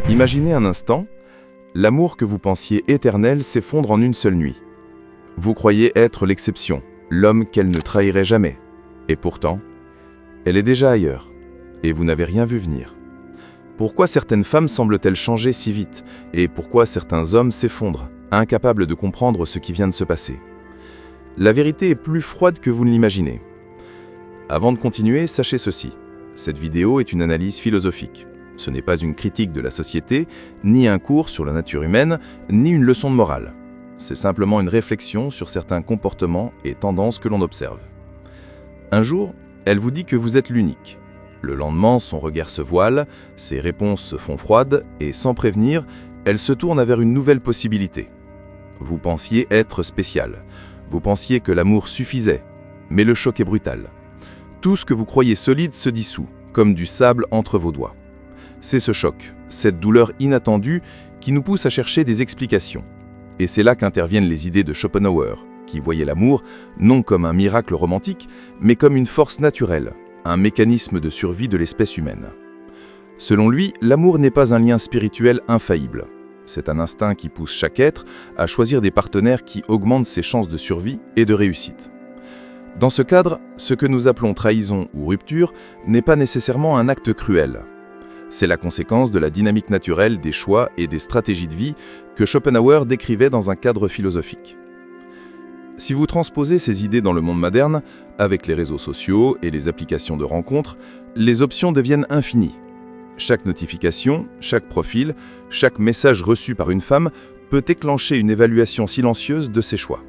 Imaginez un instant, l'amour que vous pensiez éternel s'effondre en une seule nuit. Vous croyez être l'exception, l'homme qu'elle ne trahirait jamais. Et pourtant, elle est déjà ailleurs, et vous n'avez rien vu venir. Pourquoi certaines femmes semblent-elles changer si vite, et pourquoi certains hommes s'effondrent, incapables de comprendre ce qui vient de se passer? La vérité est plus froide que vous ne l'imaginez. Avant de continuer, sachez ceci. Cette vidéo est une analyse philosophique. Ce n'est pas une critique de la société, ni un cours sur la nature humaine, ni une leçon de morale. C'est simplement une réflexion sur certains comportements et tendances que l'on observe. Un jour, elle vous dit que vous êtes l'unique. Le lendemain, son regard se voile, ses réponses se font froides, et sans prévenir, elle se tourne vers une nouvelle possibilité. Vous pensiez être spécial. Vous pensiez que l'amour suffisait, mais le choc est brutal. Tout ce que vous croyez solide se dissout, comme du sable entre vos doigts. C'est ce choc, cette douleur inattendue qui nous pousse à chercher des explications. Et c'est là qu'interviennent les idées de Schopenhauer, qui voyait l'amour non comme un miracle romantique, mais comme une force naturelle, un mécanisme de survie de l'espèce humaine. Selon lui, l'amour n'est pas un lien spirituel infaillible. C'est un instinct qui pousse chaque être à choisir des partenaires qui augmentent ses chances de survie et de réussite. Dans ce cadre, ce que nous appelons trahison ou rupture n'est pas nécessairement un acte cruel. C'est la conséquence de la dynamique naturelle des choix et des stratégies de vie que Schopenhauer décrivait dans un cadre philosophique. Si vous transposez ces idées dans le monde moderne, avec les réseaux sociaux et les applications de rencontres, les options deviennent infinies. Chaque notification, chaque profil, chaque message reçu par une femme peut déclencher une évaluation silencieuse de ses choix.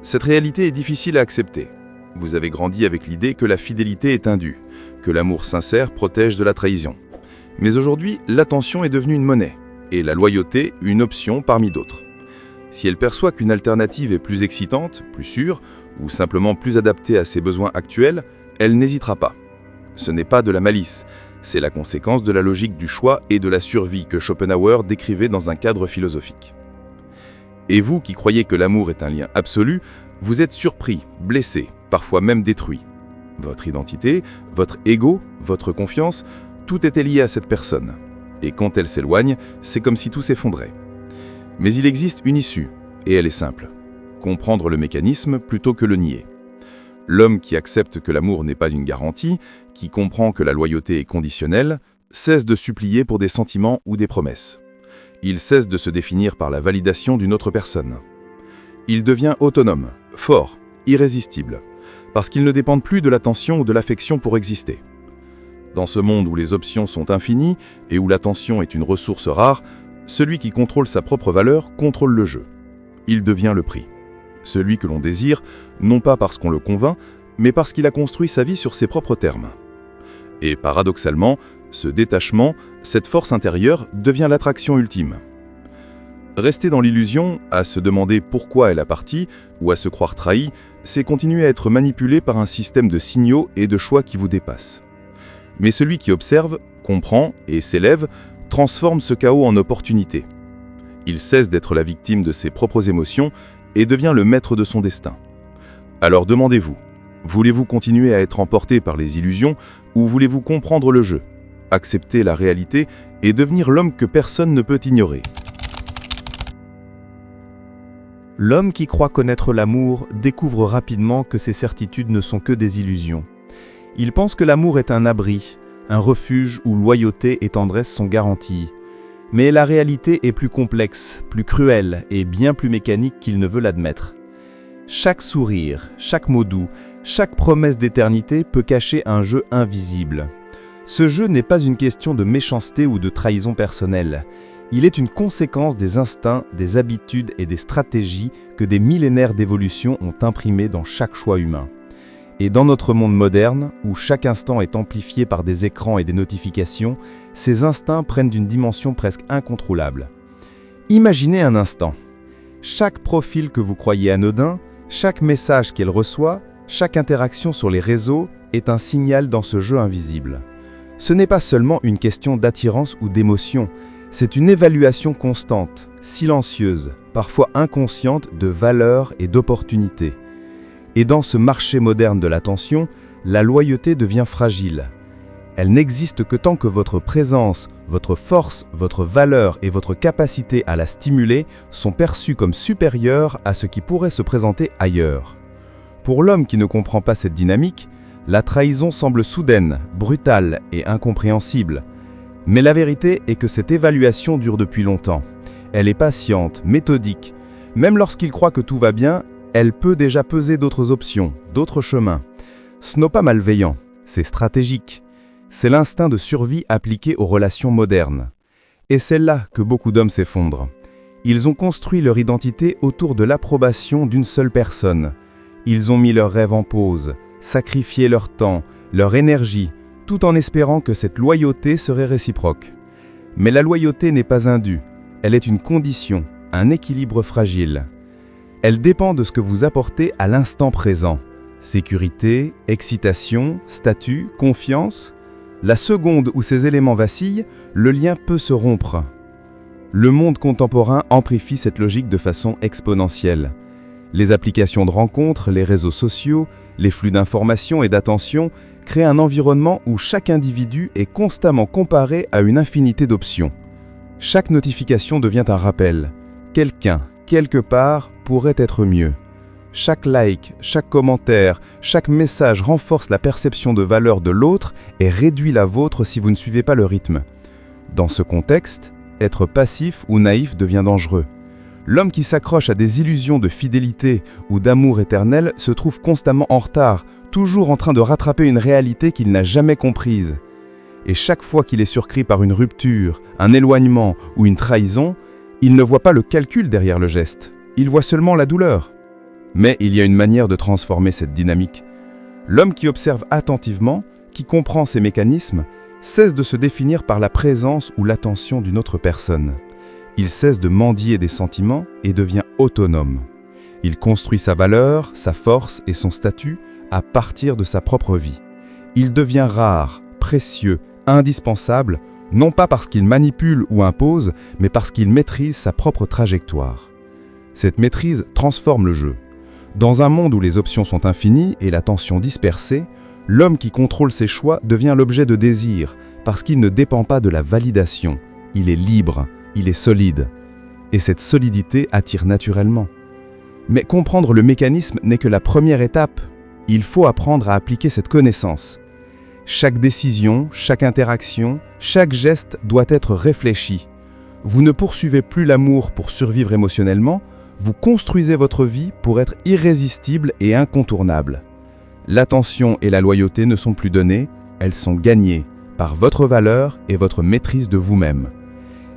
Cette réalité est difficile à accepter. Vous avez grandi avec l'idée que la fidélité est indue, que l'amour sincère protège de la trahison. Mais aujourd'hui, l'attention est devenue une monnaie, et la loyauté une option parmi d'autres. Si elle perçoit qu'une alternative est plus excitante, plus sûre, ou simplement plus adaptée à ses besoins actuels, elle n'hésitera pas. Ce n'est pas de la malice, c'est la conséquence de la logique du choix et de la survie que Schopenhauer décrivait dans un cadre philosophique. Et vous qui croyez que l'amour est un lien absolu, vous êtes surpris, blessé, parfois même détruit. Votre identité, votre ego, votre confiance, tout était lié à cette personne. Et quand elle s'éloigne, c'est comme si tout s'effondrait. Mais il existe une issue, et elle est simple. Comprendre le mécanisme plutôt que le nier. L'homme qui accepte que l'amour n'est pas une garantie, qui comprend que la loyauté est conditionnelle, cesse de supplier pour des sentiments ou des promesses. Il cesse de se définir par la validation d'une autre personne. Il devient autonome, fort, irrésistible, parce qu'il ne dépend plus de l'attention ou de l'affection pour exister. Dans ce monde où les options sont infinies et où l'attention est une ressource rare, celui qui contrôle sa propre valeur contrôle le jeu. Il devient le prix. Celui que l'on désire, non pas parce qu'on le convainc, mais parce qu'il a construit sa vie sur ses propres termes. Et paradoxalement, ce détachement, cette force intérieure, devient l'attraction ultime. Rester dans l'illusion, à se demander pourquoi elle a parti, ou à se croire trahi, c'est continuer à être manipulé par un système de signaux et de choix qui vous dépasse. Mais celui qui observe, comprend et s'élève, transforme ce chaos en opportunité. Il cesse d'être la victime de ses propres émotions et devient le maître de son destin. Alors demandez-vous, voulez-vous continuer à être emporté par les illusions ou voulez-vous comprendre le jeu, accepter la réalité et devenir l'homme que personne ne peut ignorer? L'homme qui croit connaître l'amour découvre rapidement que ses certitudes ne sont que des illusions. Il pense que l'amour est un abri, un refuge où loyauté et tendresse sont garanties. Mais la réalité est plus complexe, plus cruelle et bien plus mécanique qu'il ne veut l'admettre. Chaque sourire, chaque mot doux, chaque promesse d'éternité peut cacher un jeu invisible. Ce jeu n'est pas une question de méchanceté ou de trahison personnelle. Il est une conséquence des instincts, des habitudes et des stratégies que des millénaires d'évolution ont imprimées dans chaque choix humain. Et dans notre monde moderne, où chaque instant est amplifié par des écrans et des notifications, ces instincts prennent une dimension presque incontrôlable. Imaginez un instant. Chaque profil que vous croyez anodin, chaque message qu'elle reçoit, chaque interaction sur les réseaux est un signal dans ce jeu invisible. Ce n'est pas seulement une question d'attirance ou d'émotion, c'est une évaluation constante, silencieuse, parfois inconsciente de valeurs et d'opportunités. Et dans ce marché moderne de l'attention, la loyauté devient fragile. Elle n'existe que tant que votre présence, votre force, votre valeur et votre capacité à la stimuler sont perçues comme supérieures à ce qui pourrait se présenter ailleurs. Pour l'homme qui ne comprend pas cette dynamique, la trahison semble soudaine, brutale et incompréhensible. Mais la vérité est que cette évaluation dure depuis longtemps. Elle est patiente, méthodique. Même lorsqu'il croit que tout va bien, elle peut déjà peser d'autres options, d'autres chemins. Ce n'est pas malveillant, c'est stratégique. C'est l'instinct de survie appliqué aux relations modernes. Et c'est là que beaucoup d'hommes s'effondrent. Ils ont construit leur identité autour de l'approbation d'une seule personne. Ils ont mis leurs rêves en pause, sacrifié leur temps, leur énergie, tout en espérant que cette loyauté serait réciproque. Mais la loyauté n'est pas un dû, elle est une condition, un équilibre fragile. Elle dépend de ce que vous apportez à l'instant présent. Sécurité, excitation, statut, confiance. La seconde où ces éléments vacillent, le lien peut se rompre. Le monde contemporain amplifie cette logique de façon exponentielle. Les applications de rencontres, les réseaux sociaux, les flux d'informations et d'attention créent un environnement où chaque individu est constamment comparé à une infinité d'options. Chaque notification devient un rappel. Quelqu'un, quelque part, pourrait être mieux. Chaque like, chaque commentaire, chaque message renforce la perception de valeur de l'autre et réduit la vôtre si vous ne suivez pas le rythme. Dans ce contexte, être passif ou naïf devient dangereux. L'homme qui s'accroche à des illusions de fidélité ou d'amour éternel se trouve constamment en retard, toujours en train de rattraper une réalité qu'il n'a jamais comprise. Et chaque fois qu'il est surpris par une rupture, un éloignement ou une trahison, il ne voit pas le calcul derrière le geste, il voit seulement la douleur. Mais il y a une manière de transformer cette dynamique. L'homme qui observe attentivement, qui comprend ces mécanismes, cesse de se définir par la présence ou l'attention d'une autre personne. Il cesse de mendier des sentiments et devient autonome. Il construit sa valeur, sa force et son statut à partir de sa propre vie. Il devient rare, précieux, indispensable, non pas parce qu'il manipule ou impose, mais parce qu'il maîtrise sa propre trajectoire. Cette maîtrise transforme le jeu. Dans un monde où les options sont infinies et l'attention dispersée, l'homme qui contrôle ses choix devient l'objet de désir parce qu'il ne dépend pas de la validation. Il est libre, il est solide. Et cette solidité attire naturellement. Mais comprendre le mécanisme n'est que la première étape. Il faut apprendre à appliquer cette connaissance. Chaque décision, chaque interaction, chaque geste doit être réfléchi. Vous ne poursuivez plus l'amour pour survivre émotionnellement, vous construisez votre vie pour être irrésistible et incontournable. L'attention et la loyauté ne sont plus données, elles sont gagnées par votre valeur et votre maîtrise de vous-même.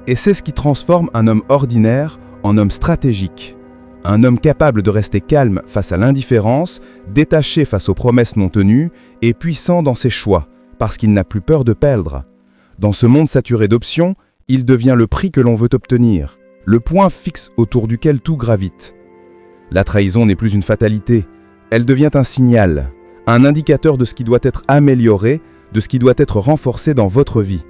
Et c'est ce qui transforme un homme ordinaire en homme stratégique. Un homme capable de rester calme face à l'indifférence, détaché face aux promesses non tenues et puissant dans ses choix, parce qu'il n'a plus peur de perdre. Dans ce monde saturé d'options, il devient le prix que l'on veut obtenir, le point fixe autour duquel tout gravite. La trahison n'est plus une fatalité, elle devient un signal, un indicateur de ce qui doit être amélioré, de ce qui doit être renforcé dans votre vie.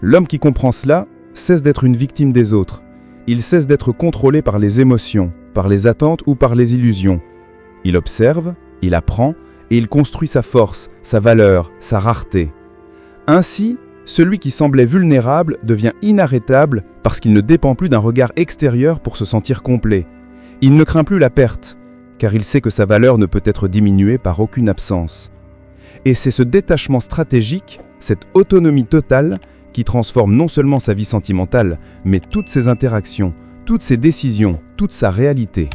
L'homme qui comprend cela cesse d'être une victime des autres. Il cesse d'être contrôlé par les émotions, par les attentes ou par les illusions. Il observe, il apprend et il construit sa force, sa valeur, sa rareté. Ainsi, celui qui semblait vulnérable devient inarrêtable parce qu'il ne dépend plus d'un regard extérieur pour se sentir complet. Il ne craint plus la perte, car il sait que sa valeur ne peut être diminuée par aucune absence. Et c'est ce détachement stratégique, cette autonomie totale, qui transforme non seulement sa vie sentimentale, mais toutes ses interactions, toutes ses décisions, toute sa réalité.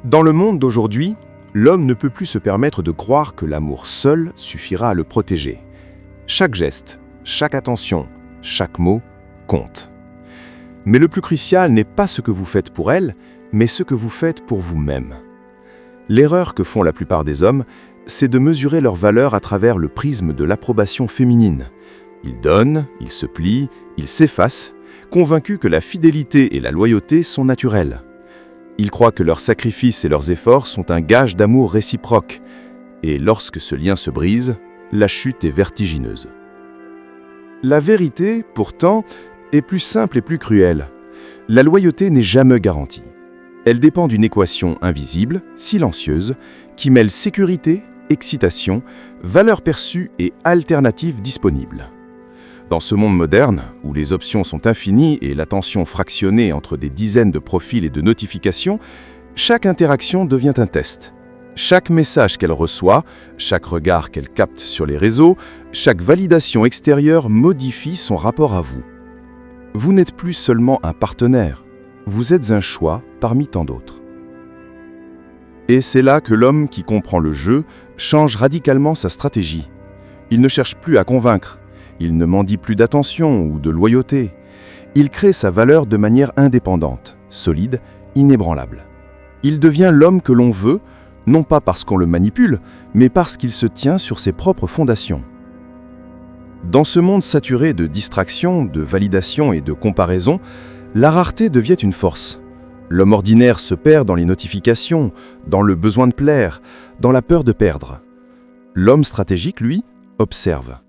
Dans le monde d'aujourd'hui, l'homme ne peut plus se permettre de croire que l'amour seul suffira à le protéger. Chaque geste, chaque attention, chaque mot compte. Mais le plus crucial n'est pas ce que vous faites pour elle, mais ce que vous faites pour vous-même. L'erreur que font la plupart des hommes, c'est de mesurer leur valeur à travers le prisme de l'approbation féminine. Ils donnent, ils se plient, ils s'effacent, convaincus que la fidélité et la loyauté sont naturelles. Ils croient que leurs sacrifices et leurs efforts sont un gage d'amour réciproque. Et lorsque ce lien se brise, la chute est vertigineuse. La vérité, pourtant, est plus simple et plus cruelle. La loyauté n'est jamais garantie. Elle dépend d'une équation invisible, silencieuse, qui mêle sécurité, excitation, valeur perçue et alternatives disponibles. Dans ce monde moderne, où les options sont infinies et l'attention fractionnée entre des dizaines de profils et de notifications, chaque interaction devient un test. Chaque message qu'elle reçoit, chaque regard qu'elle capte sur les réseaux, chaque validation extérieure modifie son rapport à vous. Vous n'êtes plus seulement un partenaire, vous êtes un choix parmi tant d'autres. Et c'est là que l'homme qui comprend le jeu change radicalement sa stratégie. Il ne cherche plus à convaincre, il ne mendie plus d'attention ou de loyauté. Il crée sa valeur de manière indépendante, solide, inébranlable. Il devient l'homme que l'on veut, non pas parce qu'on le manipule, mais parce qu'il se tient sur ses propres fondations. Dans ce monde saturé de distractions, de validation et de comparaison, la rareté devient une force. L'homme ordinaire se perd dans les notifications, dans le besoin de plaire, dans la peur de perdre. L'homme stratégique, lui, observe.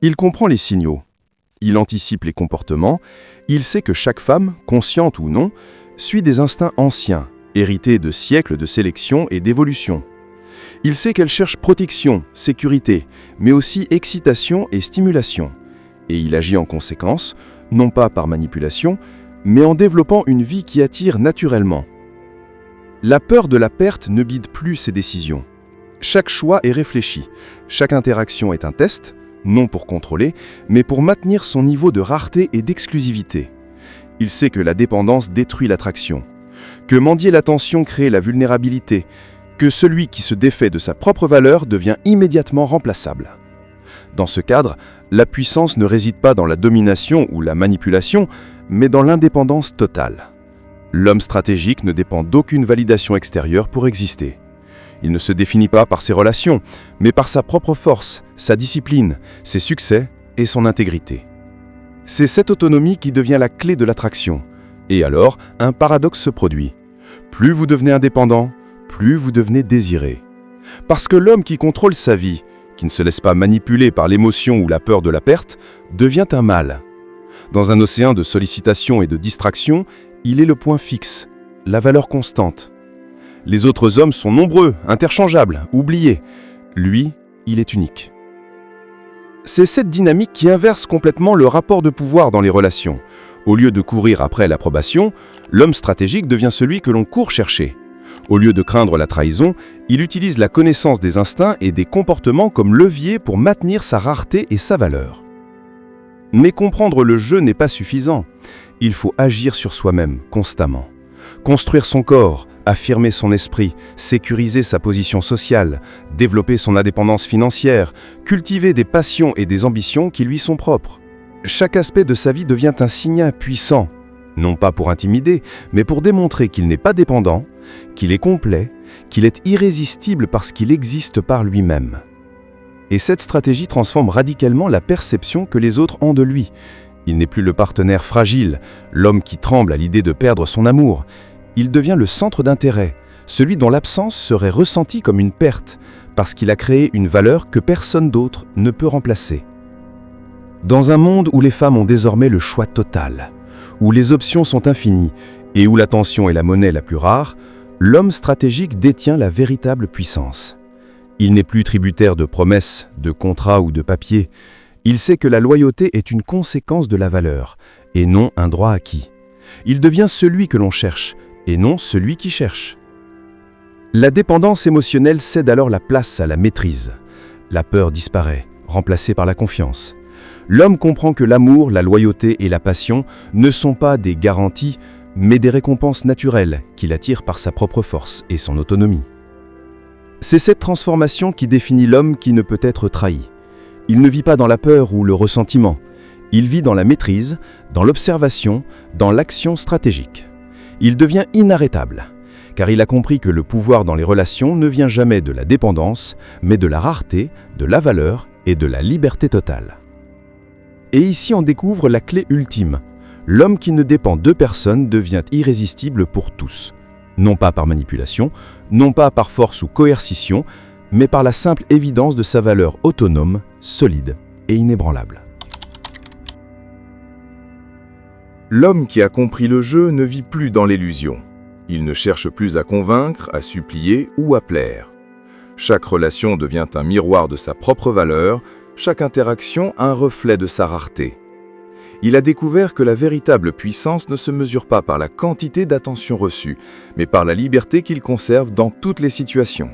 Il comprend les signaux. Il anticipe les comportements. Il sait que chaque femme, consciente ou non, suit des instincts anciens, hérités de siècles de sélection et d'évolution. Il sait qu'elle cherche protection, sécurité, mais aussi excitation et stimulation. Et il agit en conséquence, non pas par manipulation, mais en développant une vie qui attire naturellement. La peur de la perte ne guide plus ses décisions. Chaque choix est réfléchi, chaque interaction est un test, non pour contrôler, mais pour maintenir son niveau de rareté et d'exclusivité. Il sait que la dépendance détruit l'attraction, que mendier l'attention crée la vulnérabilité, que celui qui se défait de sa propre valeur devient immédiatement remplaçable. Dans ce cadre, la puissance ne réside pas dans la domination ou la manipulation, mais dans l'indépendance totale. L'homme stratégique ne dépend d'aucune validation extérieure pour exister. Il ne se définit pas par ses relations, mais par sa propre force, sa discipline, ses succès et son intégrité. C'est cette autonomie qui devient la clé de l'attraction. Et alors, un paradoxe se produit. Plus vous devenez indépendant, plus vous devenez désiré. Parce que l'homme qui contrôle sa vie, qui ne se laisse pas manipuler par l'émotion ou la peur de la perte, devient un mâle. Dans un océan de sollicitations et de distractions, il est le point fixe, la valeur constante. Les autres hommes sont nombreux, interchangeables, oubliés. Lui, il est unique. C'est cette dynamique qui inverse complètement le rapport de pouvoir dans les relations. Au lieu de courir après l'approbation, l'homme stratégique devient celui que l'on court chercher. Au lieu de craindre la trahison, il utilise la connaissance des instincts et des comportements comme levier pour maintenir sa rareté et sa valeur. Mais comprendre le jeu n'est pas suffisant. Il faut agir sur soi-même constamment. Construire son corps, affirmer son esprit, sécuriser sa position sociale, développer son indépendance financière, cultiver des passions et des ambitions qui lui sont propres. Chaque aspect de sa vie devient un signal puissant, non pas pour intimider, mais pour démontrer qu'il n'est pas dépendant, qu'il est complet, qu'il est irrésistible parce qu'il existe par lui-même. Et cette stratégie transforme radicalement la perception que les autres ont de lui. Il n'est plus le partenaire fragile, l'homme qui tremble à l'idée de perdre son amour. Il devient le centre d'intérêt, celui dont l'absence serait ressentie comme une perte, parce qu'il a créé une valeur que personne d'autre ne peut remplacer. Dans un monde où les femmes ont désormais le choix total, où les options sont infinies et où l'attention est la monnaie la plus rare, l'homme stratégique détient la véritable puissance. Il n'est plus tributaire de promesses, de contrats ou de papiers. Il sait que la loyauté est une conséquence de la valeur, et non un droit acquis. Il devient celui que l'on cherche, et non celui qui cherche. La dépendance émotionnelle cède alors la place à la maîtrise. La peur disparaît, remplacée par la confiance. L'homme comprend que l'amour, la loyauté et la passion ne sont pas des garanties, mais des récompenses naturelles qu'il attire par sa propre force et son autonomie. C'est cette transformation qui définit l'homme qui ne peut être trahi. Il ne vit pas dans la peur ou le ressentiment. Il vit dans la maîtrise, dans l'observation, dans l'action stratégique. Il devient inarrêtable, car il a compris que le pouvoir dans les relations ne vient jamais de la dépendance, mais de la rareté, de la valeur et de la liberté totale. Et ici on découvre la clé ultime. L'homme qui ne dépend de personne devient irrésistible pour tous. Non pas par manipulation, non pas par force ou coercition, mais par la simple évidence de sa valeur autonome, solide et inébranlable. L'homme qui a compris le jeu ne vit plus dans l'illusion. Il ne cherche plus à convaincre, à supplier ou à plaire. Chaque relation devient un miroir de sa propre valeur, chaque interaction un reflet de sa rareté. Il a découvert que la véritable puissance ne se mesure pas par la quantité d'attention reçue, mais par la liberté qu'il conserve dans toutes les situations.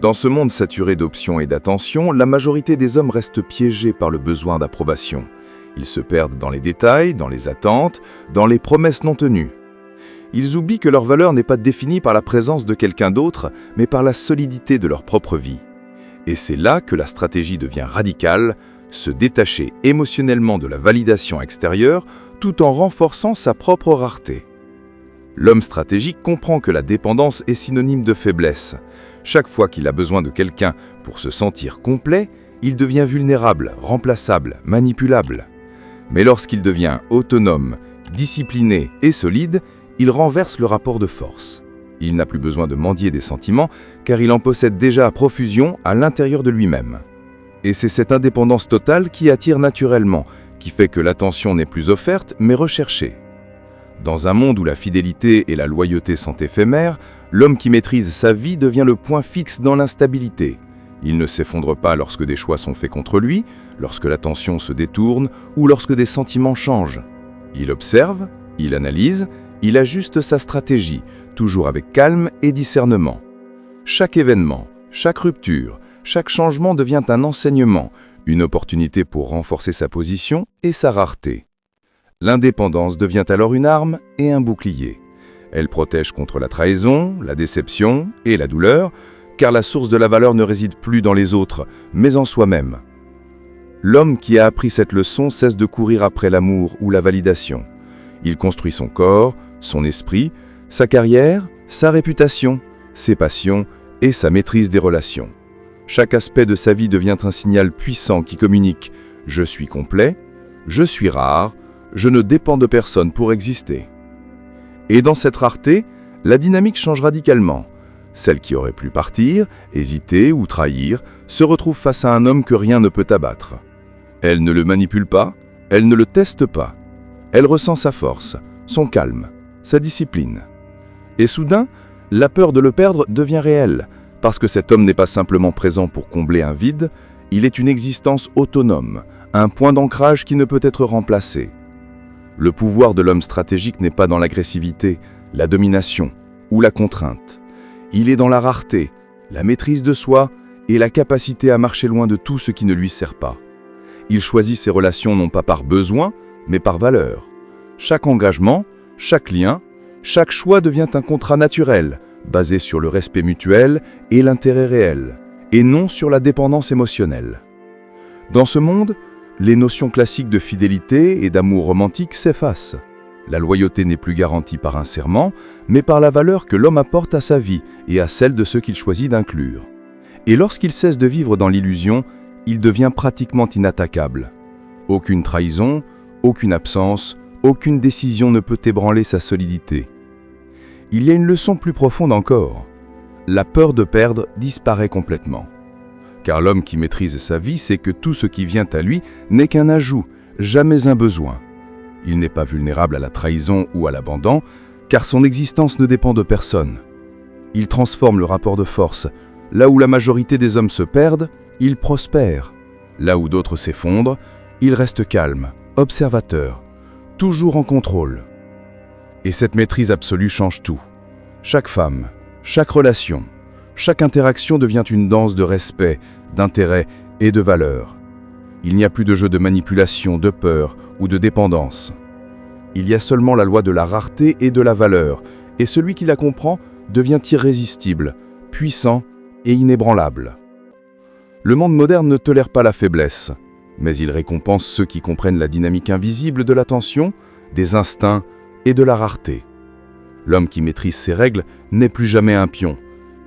Dans ce monde saturé d'options et d'attention, la majorité des hommes restent piégés par le besoin d'approbation. Ils se perdent dans les détails, dans les attentes, dans les promesses non tenues. Ils oublient que leur valeur n'est pas définie par la présence de quelqu'un d'autre, mais par la solidité de leur propre vie. Et c'est là que la stratégie devient radicale, se détacher émotionnellement de la validation extérieure tout en renforçant sa propre rareté. L'homme stratégique comprend que la dépendance est synonyme de faiblesse. Chaque fois qu'il a besoin de quelqu'un pour se sentir complet, il devient vulnérable, remplaçable, manipulable. Mais lorsqu'il devient autonome, discipliné et solide, il renverse le rapport de force. Il n'a plus besoin de mendier des sentiments car il en possède déjà à profusion à l'intérieur de lui-même. Et c'est cette indépendance totale qui attire naturellement, qui fait que l'attention n'est plus offerte mais recherchée. Dans un monde où la fidélité et la loyauté sont éphémères, l'homme qui maîtrise sa vie devient le point fixe dans l'instabilité. Il ne s'effondre pas lorsque des choix sont faits contre lui, lorsque l'attention se détourne ou lorsque des sentiments changent. Il observe, il analyse, il ajuste sa stratégie, toujours avec calme et discernement. Chaque événement, chaque rupture, chaque changement devient un enseignement, une opportunité pour renforcer sa position et sa rareté. L'indépendance devient alors une arme et un bouclier. Elle protège contre la trahison, la déception et la douleur, car la source de la valeur ne réside plus dans les autres, mais en soi-même. L'homme qui a appris cette leçon cesse de courir après l'amour ou la validation. Il construit son corps, son esprit, sa carrière, sa réputation, ses passions et sa maîtrise des relations. Chaque aspect de sa vie devient un signal puissant qui communique « Je suis complet, je suis rare, je ne dépends de personne pour exister ». Et dans cette rareté, la dynamique change radicalement. Celle qui aurait pu partir, hésiter ou trahir se retrouve face à un homme que rien ne peut abattre. Elle ne le manipule pas, elle ne le teste pas. Elle ressent sa force, son calme, sa discipline. Et soudain, la peur de le perdre devient réelle, parce que cet homme n'est pas simplement présent pour combler un vide, il est une existence autonome, un point d'ancrage qui ne peut être remplacé. Le pouvoir de l'homme stratégique n'est pas dans l'agressivité, la domination ou la contrainte. Il est dans la rareté, la maîtrise de soi et la capacité à marcher loin de tout ce qui ne lui sert pas. Il choisit ses relations non pas par besoin, mais par valeur. Chaque engagement, chaque lien, chaque choix devient un contrat naturel, basé sur le respect mutuel et l'intérêt réel, et non sur la dépendance émotionnelle. Dans ce monde, les notions classiques de fidélité et d'amour romantique s'effacent. La loyauté n'est plus garantie par un serment, mais par la valeur que l'homme apporte à sa vie et à celle de ceux qu'il choisit d'inclure. Et lorsqu'il cesse de vivre dans l'illusion, il devient pratiquement inattaquable. Aucune trahison, aucune absence, aucune décision ne peut ébranler sa solidité. Il y a une leçon plus profonde encore. La peur de perdre disparaît complètement. Car l'homme qui maîtrise sa vie sait que tout ce qui vient à lui n'est qu'un ajout, jamais un besoin. Il n'est pas vulnérable à la trahison ou à l'abandon, car son existence ne dépend de personne. Il transforme le rapport de force. Là où la majorité des hommes se perdent, il prospère. Là où d'autres s'effondrent, il reste calme, observateur, toujours en contrôle. Et cette maîtrise absolue change tout. Chaque femme, chaque relation, chaque interaction devient une danse de respect, d'intérêt et de valeur. Il n'y a plus de jeu de manipulation, de peur ou de dépendance. Il y a seulement la loi de la rareté et de la valeur, et celui qui la comprend devient irrésistible, puissant et inébranlable. Le monde moderne ne tolère pas la faiblesse, mais il récompense ceux qui comprennent la dynamique invisible de l'attention, des instincts et de la rareté. L'homme qui maîtrise ses règles n'est plus jamais un pion.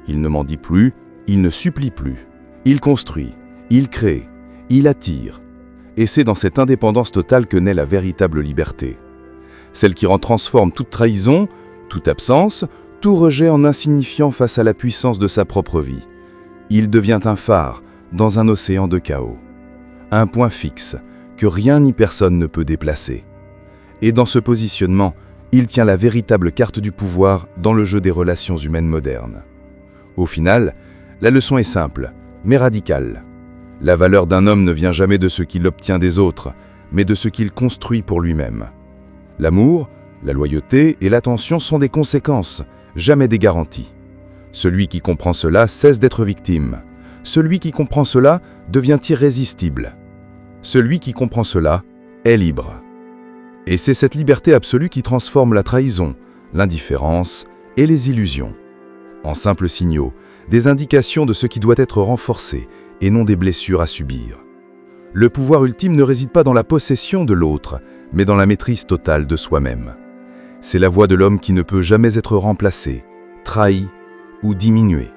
Il ne mendie plus, il ne supplie plus. Il construit, il crée, il attire. Et c'est dans cette indépendance totale que naît la véritable liberté. Celle qui transforme toute trahison, toute absence, tout rejet en insignifiant face à la puissance de sa propre vie. Il devient un phare dans un océan de chaos. Un point fixe que rien ni personne ne peut déplacer. Et dans ce positionnement, il tient la véritable carte du pouvoir dans le jeu des relations humaines modernes. Au final, La leçon est simple, mais radicale. La valeur d'un homme ne vient jamais de ce qu'il obtient des autres, mais de ce qu'il construit pour lui-même. L'amour, la loyauté et l'attention sont des conséquences, jamais des garanties. Celui qui comprend cela cesse d'être victime. Celui qui comprend cela devient irrésistible. Celui qui comprend cela est libre. Et c'est cette liberté absolue qui transforme la trahison, l'indifférence et les illusions en simples signaux, des indications de ce qui doit être renforcé et non des blessures à subir. Le pouvoir ultime ne réside pas dans la possession de l'autre, mais dans la maîtrise totale de soi-même. C'est la voie de l'homme qui ne peut jamais être remplacée, trahi ou diminuée.